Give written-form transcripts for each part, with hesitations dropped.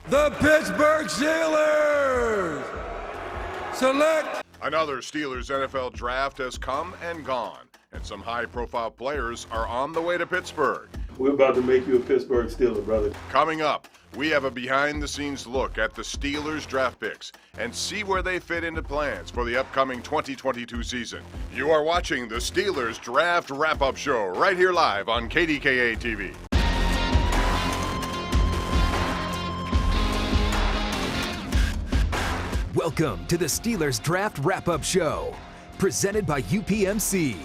the Pittsburgh Steelers select. Another Steelers NFL draft has come and gone, and some high-profile players are on the way to Pittsburgh. We're about to make you a Pittsburgh Steeler, brother. Coming up, we have a behind-the-scenes look at the Steelers draft picks and see where they fit into plans for the upcoming 2022 season. You are watching the Steelers Draft Wrap-Up Show right here live on KDKA TV. Welcome to the Steelers Draft Wrap-Up Show, presented by UPMC.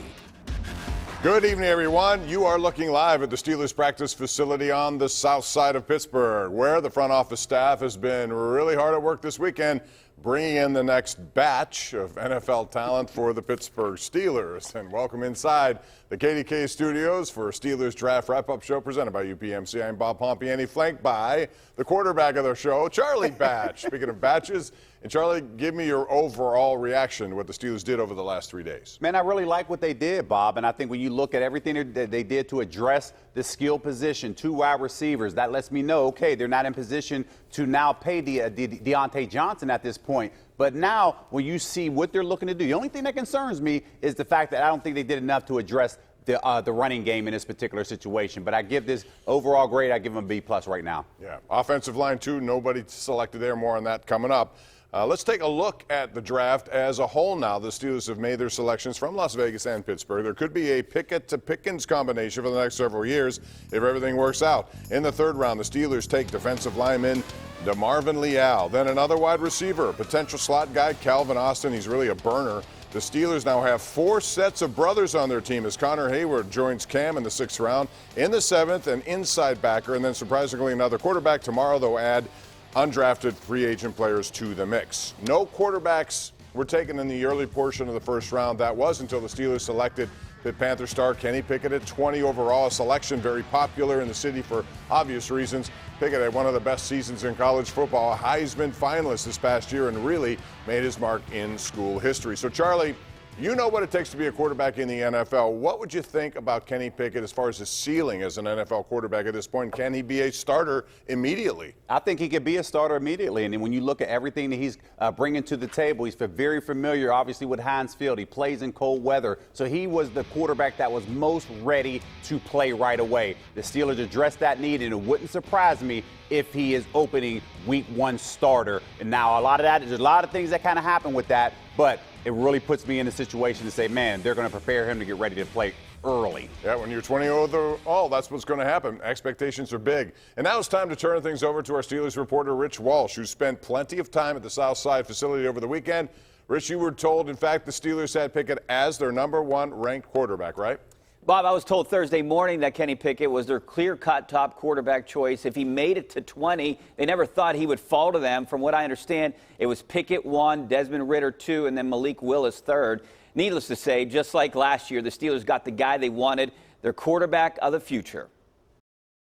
Good evening, everyone. You are looking live at the Steelers practice facility on the south side of Pittsburgh, where the front office staff has been really hard at work this weekend, bringing in the next batch of NFL talent for the Pittsburgh Steelers. And welcome inside the KDKA studios for Steelers Draft Wrap-Up Show presented by UPMC. I'm Bob Pompeani, flanked by the quarterback of the show, Charlie Batch. Speaking of batches, and Charlie, give me your overall reaction to what the Steelers did over the last 3 days. Man, I really like what they did, Bob. And I think when you look at everything that they did to address the skill position, 2 wide receivers, that lets me know, okay, they're not in position to now pay Deontay Johnson at this point. But now, when you see what they're looking to do, the only thing that concerns me is the fact that I don't think they did enough to address the running game in this particular situation. But I give this overall grade, I give them a B+ right now. Yeah, offensive line, too. Nobody selected there. More on that coming up. Let's take a look at the draft as a whole now. The Steelers have made their selections from Las Vegas and Pittsburgh. There could be a Pickett to Pickens combination for the next several years if everything works out. In the third round, the Steelers take defensive lineman DeMarvin Leal. Then another wide receiver, potential slot guy Calvin Austin. He's really a burner. The Steelers now have 4 sets of brothers on their team as Connor Heyward joins Cam in the 6th round. In the 7th, an inside backer, and then surprisingly another quarterback. Tomorrow they'll add undrafted free agent players to the mix. No quarterbacks were taken in the early portion of the first round. That was until the Steelers selected Pitt Panther star Kenny Pickett at 20 overall, a selection very popular in the city for obvious reasons. Pickett had one of the best seasons in college football, a Heisman finalist this past year, and really made his mark in school history. So, Charlie, you know what it takes to be a quarterback in the NFL. What would you think about Kenny Pickett as far as his ceiling as an NFL quarterback at this point? Can he be a starter immediately? I think he could be a starter immediately. And then when you look at everything that he's bringing to the table, he's very familiar, obviously, with Heinz Field. He plays in cold weather. So he was the quarterback that was most ready to play right away. The Steelers addressed that need, and it wouldn't surprise me if he is opening week 1 starter. And now there's a lot of things that kind of happen with that, but it really puts me in a situation to say, man, they're going to prepare him to get ready to play early. Yeah, when you're 20 overall, that's what's going to happen. Expectations are big. And now it's time to turn things over to our Steelers reporter, Rich Walsh, who spent plenty of time at the South Side facility over the weekend. Rich, you were told, in fact, the Steelers had Pickett as their number 1 ranked quarterback, right? Bob, I was told Thursday morning that Kenny Pickett was their clear-cut top quarterback choice. If he made it to 20, they never thought he would fall to them. From what I understand, it was Pickett 1, Desmond Ridder 2, and then Malik Willis 3rd. Needless to say, just like last year, the Steelers got the guy they wanted, their quarterback of the future.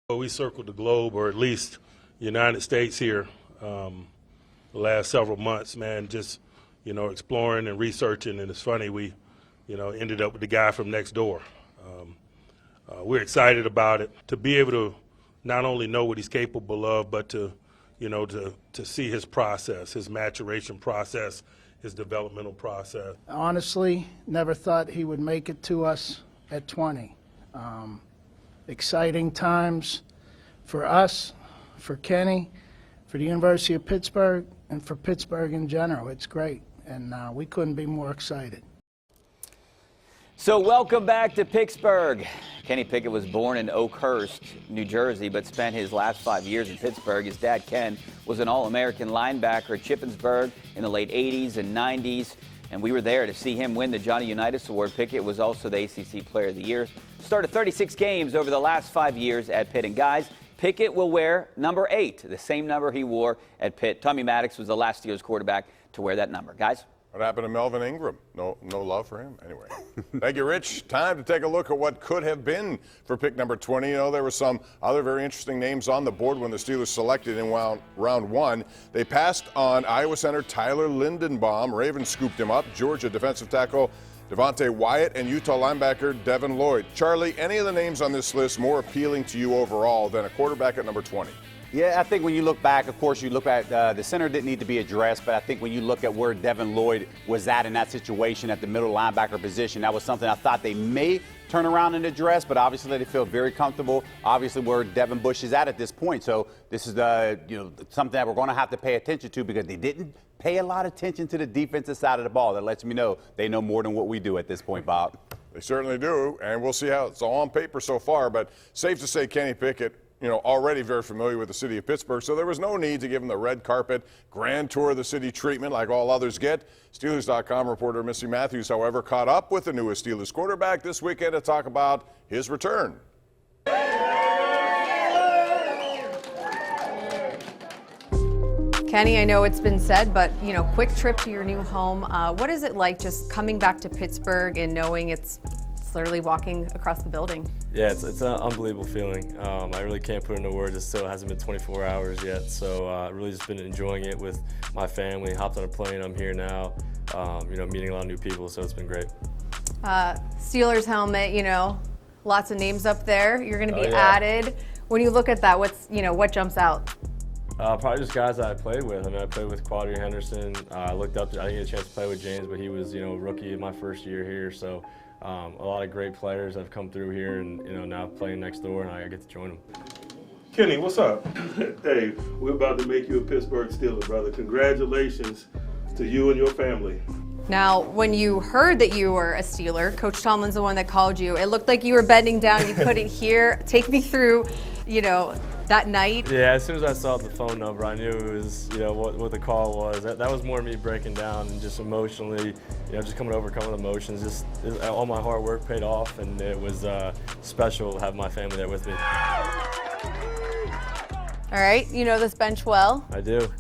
We circled the globe, or at least the United States here, the last several months, man, just, exploring and researching. And it's funny, we, ended up with the guy from next door. We're excited about it, to be able to not only know what he's capable of, but to see his process, his maturation process, his developmental process. Honestly, never thought he would make it to us at 20. Exciting times for us, for Kenny, for the University of Pittsburgh, and for Pittsburgh in general. It's great, and we couldn't be more excited. So welcome back to Pittsburgh. Kenny Pickett was born in Oakhurst, New Jersey, but spent his last 5 years in Pittsburgh. His dad, Ken, was an All-American linebacker at Shippensburg in the late 80s and 90s, and we were there to see him win the Johnny Unitas Award. Pickett was also the ACC Player of the Year. Started 36 games over the last 5 years at Pitt. And guys, Pickett will wear number 8, the same number he wore at Pitt. Tommy Maddox was the last Steelers quarterback to wear that number. Guys? What happened to Melvin Ingram? No love for him? Anyway. Thank you, Rich. Time to take a look at what could have been for pick number 20. There were some other very interesting names on the board when the Steelers selected in round 1. They passed on Iowa center Tyler Lindenbaum. Ravens scooped him up. Georgia defensive tackle Devontae Wyatt and Utah linebacker Devin Lloyd. Charlie, any of the names on this list more appealing to you overall than a quarterback at number 20? Yeah, I think when you look back, of course, you look at the center didn't need to be addressed, but I think when you look at where Devin Lloyd was at in that situation at the middle linebacker position, that was something I thought they may turn around and address, but obviously they feel very comfortable, obviously where Devin Bush is at this point. So this is something that we're going to have to pay attention to because they didn't pay a lot of attention to the defensive side of the ball. That lets me know they know more than what we do at this point, Bob. They certainly do, and we'll see how it's all on paper so far, but safe to say Kenny Pickett, already very familiar with the city of Pittsburgh, so there was no need to give him the red carpet grand tour of the city treatment like all others get. Steelers.com reporter Missy Matthews, however, caught up with the newest Steelers quarterback this weekend to talk about his return. Kenny, I know it's been said, but, quick trip to your new home. What is it like just coming back to Pittsburgh and knowing it's literally walking across the building? Yeah, it's an unbelievable feeling. I really can't put into words. It still hasn't been 24 hours yet, so I've really just been enjoying it with my family. Hopped on a plane, I'm here now, meeting a lot of new people, so it's been great. Steelers helmet, lots of names up there. You're going to be added. When you look at that, what jumps out? Probably just guys that I played with. I played with Quadri Henderson. I didn't get a chance to play with James, but he was, a rookie in my first year here, so a lot of great players have come through here and, now playing next door, and I get to join them. Kenny, what's up? Hey, we're about to make you a Pittsburgh Steeler, brother. Congratulations to you and your family. Now, when you heard that you were a Steeler, Coach Tomlin's the one that called you. It looked like you were bending down. You couldn't hear. Take me through, that night. Yeah, as soon as I saw the phone number, I knew it was, what the call was. That was more me breaking down and just emotionally, just coming with emotions. All my hard work paid off, and it was special to have my family there with me. All right, you know this bench well. I do.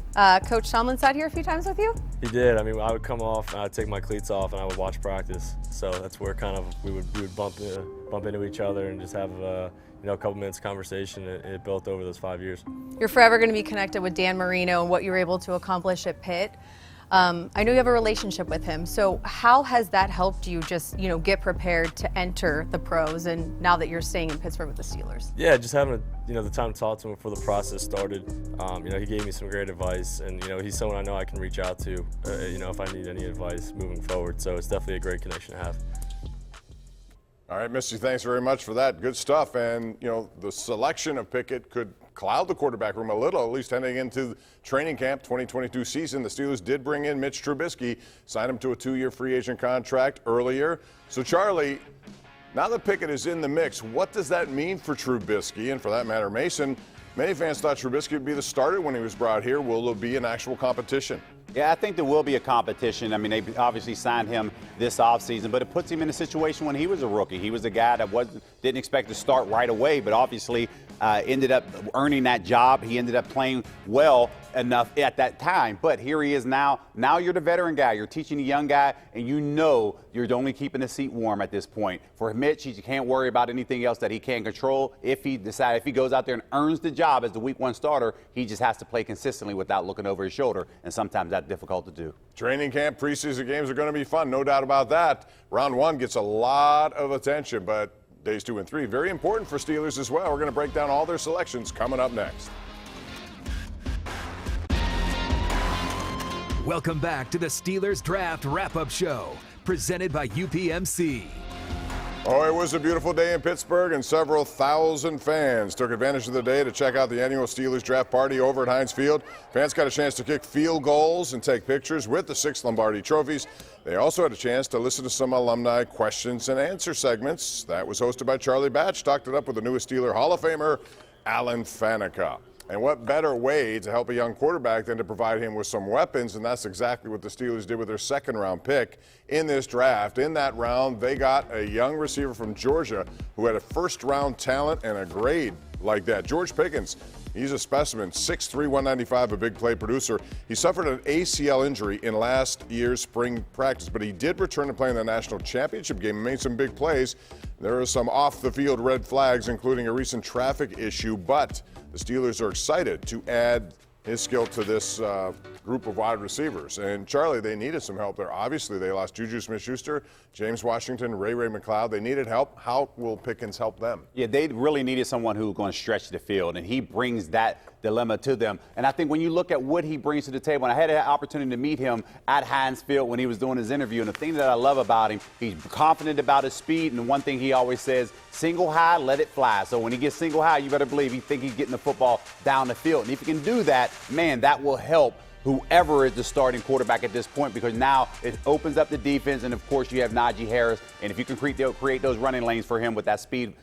Coach Tomlin sat here a few times with you? He did. I would come off, and I'd take my cleats off, and I would watch practice. So that's where kind of we would bump into each other and just have a couple minutes of conversation. It built over those 5 years. You're forever going to be connected with Dan Marino and what you were able to accomplish at Pitt. I know you have a relationship with him. So how has that helped you just, get prepared to enter the pros and now that you're staying in Pittsburgh with the Steelers? Yeah, just having the time to talk to him before the process started. He gave me some great advice, and he's someone I know I can reach out to, if I need any advice moving forward. So it's definitely a great connection to have. All right, Missy, thanks very much for that. Good stuff. And, the selection of Pickett could cloud the quarterback room a little, at least heading into training camp 2022 season. The Steelers did bring in Mitch Trubisky, signed him to a 2-year free agent contract earlier. So, Charlie, now that Pickett is in the mix, what does that mean for Trubisky? And for that matter, Mason, many fans thought Trubisky would be the starter when he was brought here. Will there be an actual competition? Yeah, I think there will be a competition. They obviously signed him this offseason, but it puts him in a situation when he was a rookie. He was a guy that didn't expect to start right away, but obviously ended up earning that job. He ended up playing well enough at that time, but here he is now. Now you're the veteran guy. You're teaching the young guy, and you're only keeping the seat warm at this point. For Mitch, he can't worry about anything else that he can't control. If he goes out there and earns the job as the week 1 starter, he just has to play consistently without looking over his shoulder, and sometimes that's difficult to do. Training camp, preseason games are going to be fun, no doubt about that. Round 1 gets a lot of attention, but days 2 and 3, very important for Steelers as well. We're going to break down all their selections coming up next. Welcome back to the Steelers Draft Wrap-Up Show, presented by UPMC. Oh, it was a beautiful day in Pittsburgh, and several thousand fans took advantage of the day to check out the annual Steelers Draft Party over at Heinz Field. Fans got a chance to kick field goals and take pictures with the 6 Lombardi trophies. They also had a chance to listen to some alumni questions and answer segments. That was hosted by Charlie Batch. Talked it up with the newest Steeler Hall of Famer, Alan Faneca. And what better way to help a young quarterback than to provide him with some weapons, and that's exactly what the Steelers did with their 2nd-round pick in this draft. In that round, they got a young receiver from Georgia who had a 1st-round talent and a grade like that. George Pickens, he's a specimen, 6'3", 195, a big play producer. He suffered an ACL injury in last year's spring practice, but he did return to play in the national championship game and made some big plays. There are some off-the-field red flags, including a recent traffic issue, but the Steelers are excited to add his skill to this group of wide receivers. And Charlie, they needed some help there. Obviously, they lost Juju Smith-Schuster, James Washington, Ray McLeod. They needed help. How will Pickens help them? Yeah, they really needed someone who was going to stretch the field, and he brings that dilemma to them. And I think when you look at what he brings to the table, and I had an opportunity to meet him at Heinz Field when he was doing his interview, and the thing that I love about him, he's confident about his speed, and one thing he always says, single high, let it fly. So when he gets single high, you better believe he think he's getting the football down the field. And if he can do that, man, that will help whoever is the starting quarterback at this point, because now it opens up the defense, and of course you have Najee Harris, and if you can create those running lanes for him with that speed,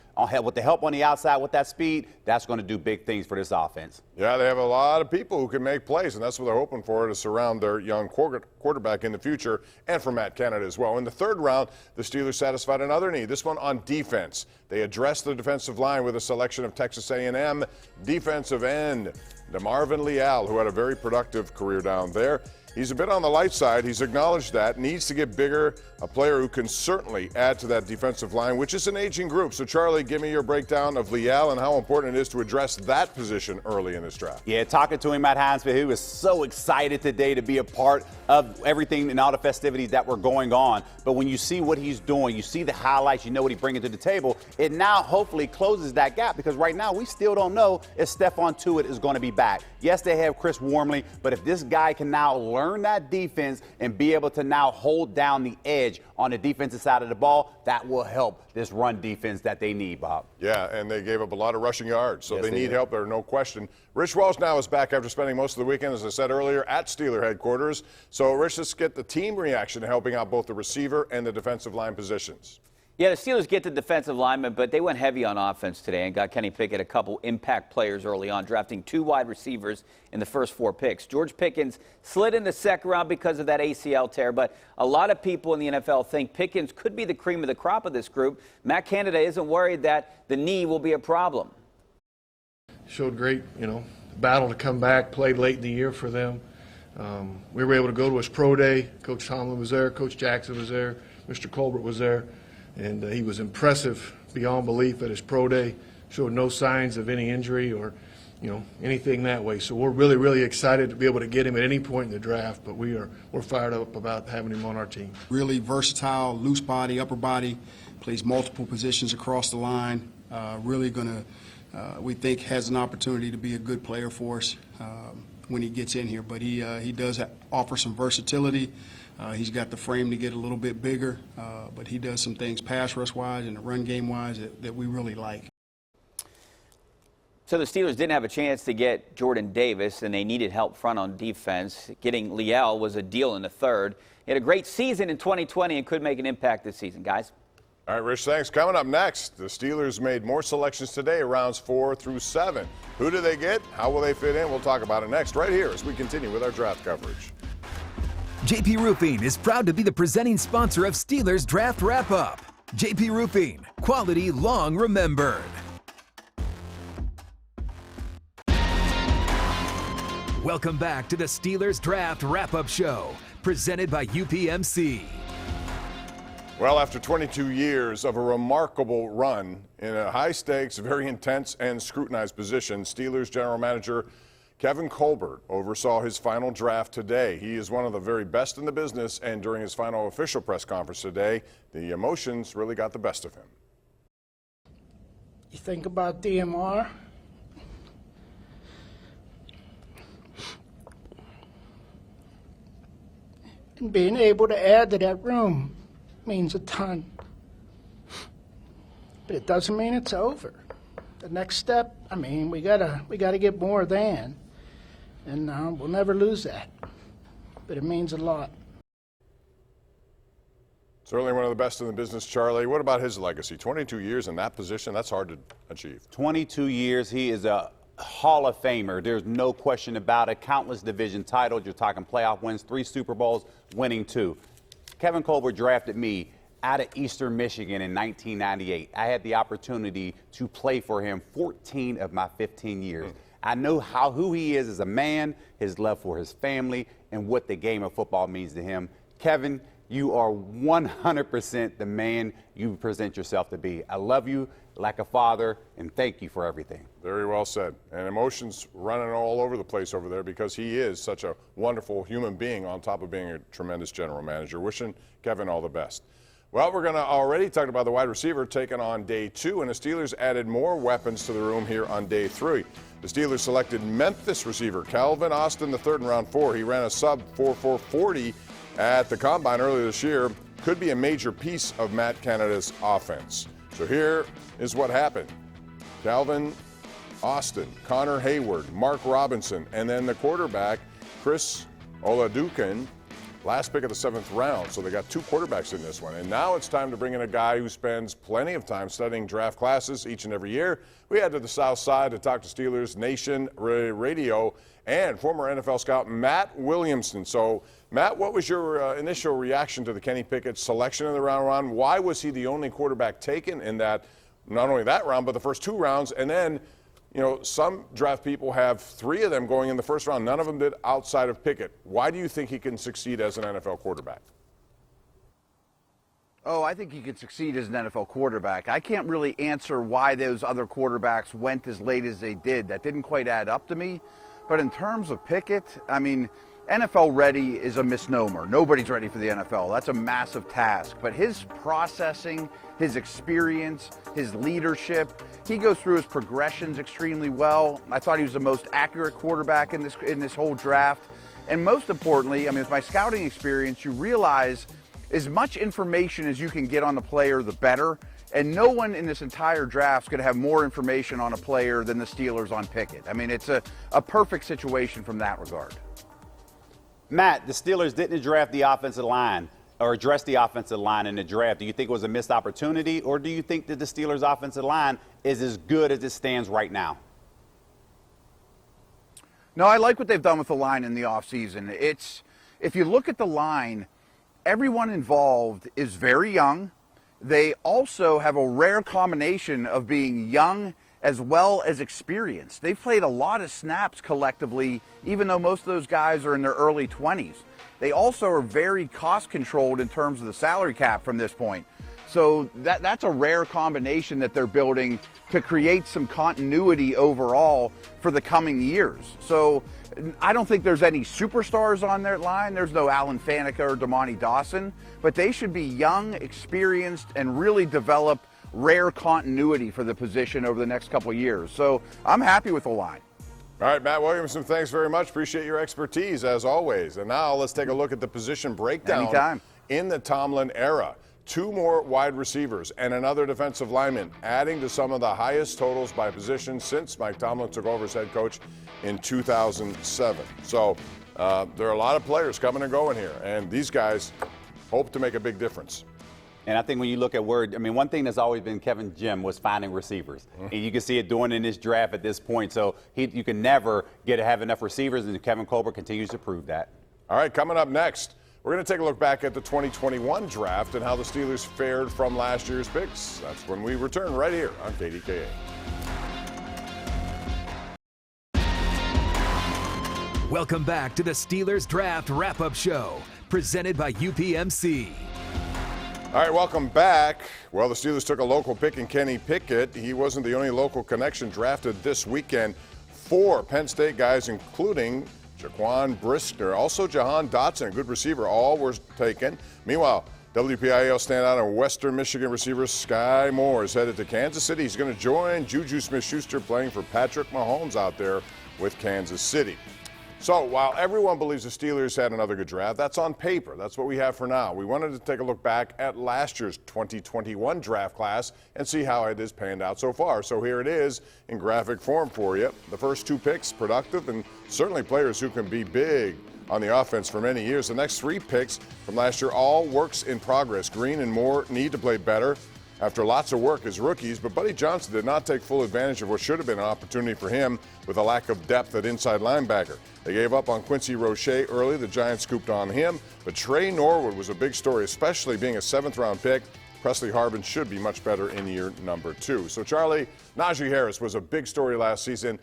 with the help on the outside with that speed, that's going to do big things for this offense. Yeah, they have a lot of people who can make plays, and that's what they're hoping for, to surround their young quarterback in the future, and for Matt Canada as well. In the third round, the Steelers satisfied another need, this one on defense. They addressed the defensive line with a selection of Texas A&M defensive end DeMarvin Leal, who had a very productive career down there. He's a bit on the light side. He's acknowledged that. Needs to get bigger, a player who can certainly add to that defensive line, which is an aging group. So, Charlie, give me your breakdown of Leal and how important it is to address that position early in this draft. Yeah, talking to him at Heinz Field, he was so excited today to be a part of everything and all the festivities that were going on. But when you see what he's doing, you see the highlights, you know what he's bringing to the table, it now hopefully closes that gap, because right now we still don't know if Stephon Tuitt is going to be back. Yes, they have Chris Wormley, but if this guy can now learn that defense and be able to now hold down the edge on the defensive side of the ball, that will help this run defense that they need, Bob. Yeah, and they gave up a lot of rushing yards, so yes, they need did. help there, no question. Rich Walsh now is back after spending most of the weekend, as I said earlier, at Steeler headquarters. So, Rich, let's get the team reaction to helping out both the receiver and the defensive line positions. Yeah, the Steelers get the defensive lineman, but they went heavy on offense today and got Kenny Pickett a couple impact players early on, drafting 2 wide receivers in the first 4 picks. George Pickens slid in the second round because of that ACL tear, but a lot of people in the NFL think Pickens could be the cream of the crop of this group. Matt Canada isn't worried that the knee will be a problem. Showed great, battle to come back, played late in the year for them. We were able to go to his pro day. Coach Tomlin was there, Coach Jackson was there, Mr. Colbert was there. And he was impressive beyond belief at his pro day. Showed no signs of any injury or, anything that way. So we're really, really excited to be able to get him at any point in the draft. But we're fired up about having him on our team. Really versatile, loose body, upper body, plays multiple positions across the line. Really going to, we think, has an opportunity to be a good player for us when he gets in here. But he does offer some versatility. He's got the frame to get a little bit bigger, but he does some things pass rush-wise and run game-wise that we really like. So the Steelers didn't have a chance to get Jordan Davis, and they needed help front on defense. Getting Leal was a deal in the third. He had a great season in 2020 and could make an impact this season, guys. All right, Rich, thanks. Coming up next, the Steelers made more selections today, rounds 4 through 7. Who do they get? How will they fit in? We'll talk about it next, right here, as we continue with our draft coverage. JP Roofing is proud to be the presenting sponsor of Steelers Draft Wrap-Up. JP Roofing, quality long remembered. Welcome back to the Steelers Draft Wrap-Up Show, presented by UPMC. Well, after 22 years of a remarkable run in a high-stakes, very intense and scrutinized position, Steelers general manager Kevin Colbert oversaw his final draft today. He is one of the very best in the business, and during his final official press conference today, the emotions really got the best of him. You think about DMR, and being able to add to that room means a ton. But it doesn't mean it's over. The next step, we gotta get more than. And we'll never lose that. But it means a lot. Certainly one of the best in the business, Charlie. What about his legacy? 22 years in that position, that's hard to achieve. 22 years, he is a Hall of Famer. There's no question about it. Countless division titles. You're talking playoff wins, 3 Super Bowls, winning 2. Kevin Colbert drafted me out of Eastern Michigan in 1998. I had the opportunity to play for him 14 of my 15 years. I know who he is as a man, his love for his family, and what the game of football means to him. Kevin, you are 100% the man you present yourself to be. I love you like a father, and thank you for everything. Very well said. And emotions running all over the place over there because he is such a wonderful human being on top of being a tremendous general manager. Wishing Kevin all the best. Well, we're going to already talk about the wide receiver taken on day 2, and the Steelers added more weapons to the room here on day 3. The Steelers selected Memphis receiver Calvin Austin III in round 4. He ran a sub 4.40 at the Combine earlier this year. Could be a major piece of Matt Canada's offense. So here is what happened. Calvin Austin, Connor Heyward, Mark Robinson, and then the quarterback, Chris Oladokun, last pick of the 7th round. So they got 2 quarterbacks in this one. And now it's time to bring in a guy who spends plenty of time studying draft classes each and every year. We head to the South Side to talk to Steelers Nation Radio and former NFL scout Matt Williamson. So, Matt, what was your initial reaction to the Kenny Pickett selection in the round one? Why was he the only quarterback taken in that, not only that round, but the first 2 rounds? And then, you know, some draft people have 3 of them going in the first round. None of them did outside of Pickett. Why do you think he can succeed as an NFL quarterback? Oh, I think he could succeed as an NFL quarterback. I can't really answer why those other quarterbacks went as late as they did. That didn't quite add up to me. But in terms of Pickett, I mean, NFL ready is a misnomer. Nobody's ready for the NFL. That's a massive task. But his processing, his experience, his leadership, he goes through his progressions extremely well. I thought he was the most accurate quarterback in this whole draft. And most importantly, I mean, with my scouting experience, you realize as much information as you can get on the player, the better. And no one in this entire draft is going to have more information on a player than the Steelers on Pickett. I mean, it's a perfect situation from that regard. Matt, the Steelers didn't draft the offensive line or address the offensive line in the draft. Do you think it was a missed opportunity, or do you think that the Steelers' offensive line is as good as it stands right now? No, I like what they've done with the line in the offseason. If you look at the line, everyone involved is very young. They also have a rare combination of being young as well as experienced. They've played a lot of snaps collectively, even though most of those guys are in their early 20s. They also are very cost controlled in terms of the salary cap from this point. So that's a rare combination that they're building to create some continuity overall for the coming years. So I don't think there's any superstars on their line. There's no Alan Faneca or Damani Dawson, but they should be young, experienced, and really develop rare continuity for the position over the next couple of years. So I'm happy with the line. All right, Matt Williamson, thanks very much. Appreciate your expertise, as always. And now let's take a look at the position breakdown Anytime. in the Tomlin era. 2 more wide receivers and another defensive lineman, adding to some of the highest totals by position since Mike Tomlin took over as head coach in 2007. So there are a lot of players coming and going here, and these guys hope to make a big difference. And I think when you look at Word, I mean, one thing that's always been Kevin Jim was finding receivers. And you can see it doing in this draft at this point. So you can never have enough receivers, and Kevin Colbert continues to prove that. All right, coming up next, we're going to take a look back at the 2021 draft and how the Steelers fared from last year's picks. That's when we return right here on KDKA. Welcome back to the Steelers Draft Wrap-Up Show, presented by UPMC. All right, welcome back. Well, the Steelers took a local pick in Kenny Pickett. He wasn't the only local connection drafted this weekend. 4 Penn State guys, including Jaquan Brisker, also Jahan Dotson, a good receiver, all were taken. Meanwhile, WPIAL standout and Western Michigan receiver Sky Moore is headed to Kansas City. He's going to join Juju Smith-Schuster playing for Patrick Mahomes out there with Kansas City. So while everyone believes the Steelers had another good draft, that's on paper. That's what we have for now. We wanted to take a look back at last year's 2021 draft class and see how it has panned out so far. So here it is in graphic form for you. The first 2 picks, productive, and certainly players who can be big on the offense for many years. The next 3 picks from last year, all works in progress. Green and Moore need to play better after lots of work as rookies, but Buddy Johnson did not take full advantage of what should have been an opportunity for him with a lack of depth at inside linebacker. They gave up on Quincy Roche early. The Giants scooped on him, but Trey Norwood was a big story, especially being a 7th-round pick. Presley Harvin should be much better in year number 2. So, Charlie, Najee Harris was a big story last season.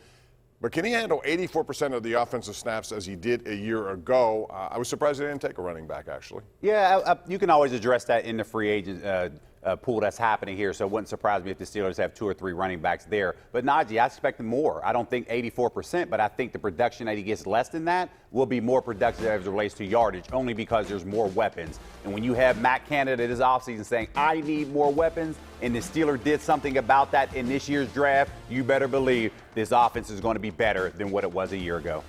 But can he handle 84% of the offensive snaps as he did a year ago? I was surprised they didn't take a running back, actually. Yeah, you can always address that in the free agent pool that's happening here, so it wouldn't surprise me if the Steelers have 2 or 3 running backs there. But Najee, I expect more. I don't think 84%, but I think the production that he gets less than that will be more productive as it relates to yardage, only because there's more weapons. And when you have Matt Canada this offseason saying, I need more weapons, and the Steelers did something about that in this year's draft, you better believe this offense is going to be better than what it was a year ago.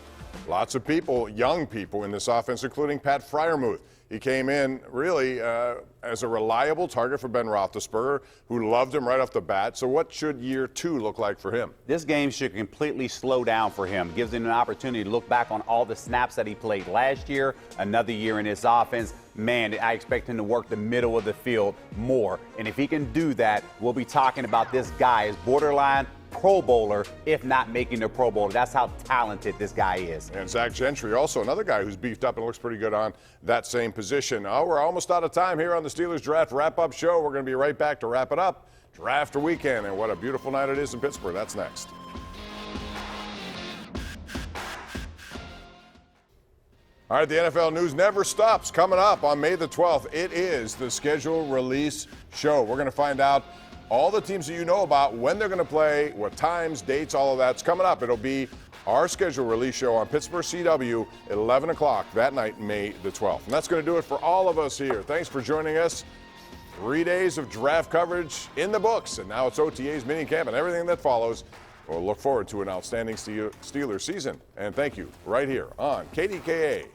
Lots of people, young people in this offense, including Pat Freiermuth. He came in really as a reliable target for Ben Roethlisberger, who loved him right off the bat. So what should year 2 look like for him? This game should completely slow down for him. Gives him an opportunity to look back on all the snaps that he played last year, another year in this offense. Man, I expect him to work the middle of the field more. And if he can do that, we'll be talking about this guy as borderline Pro Bowler, if not making the Pro Bowler. That's how talented this guy is. And Zach Gentry, also another guy who's beefed up and looks pretty good on that same position. Oh, we're almost out of time here on the Steelers Draft Wrap-Up Show. We're going to be right back to wrap it up. Draft weekend, and what a beautiful night it is in Pittsburgh. That's next. All right, the NFL news never stops. Coming up on May the 12th, it is the schedule release show. We're going to find out all the teams that you know about, when they're going to play, what times, dates, all of that's coming up. It'll be our schedule release show on Pittsburgh CW at 11 o'clock that night, May the 12th. And that's going to do it for all of us here. Thanks for joining us. 3 days of draft coverage in the books, and now it's OTAs, minicamp, and everything that follows. We'll look forward to an outstanding Steelers season. And thank you right here on KDKA.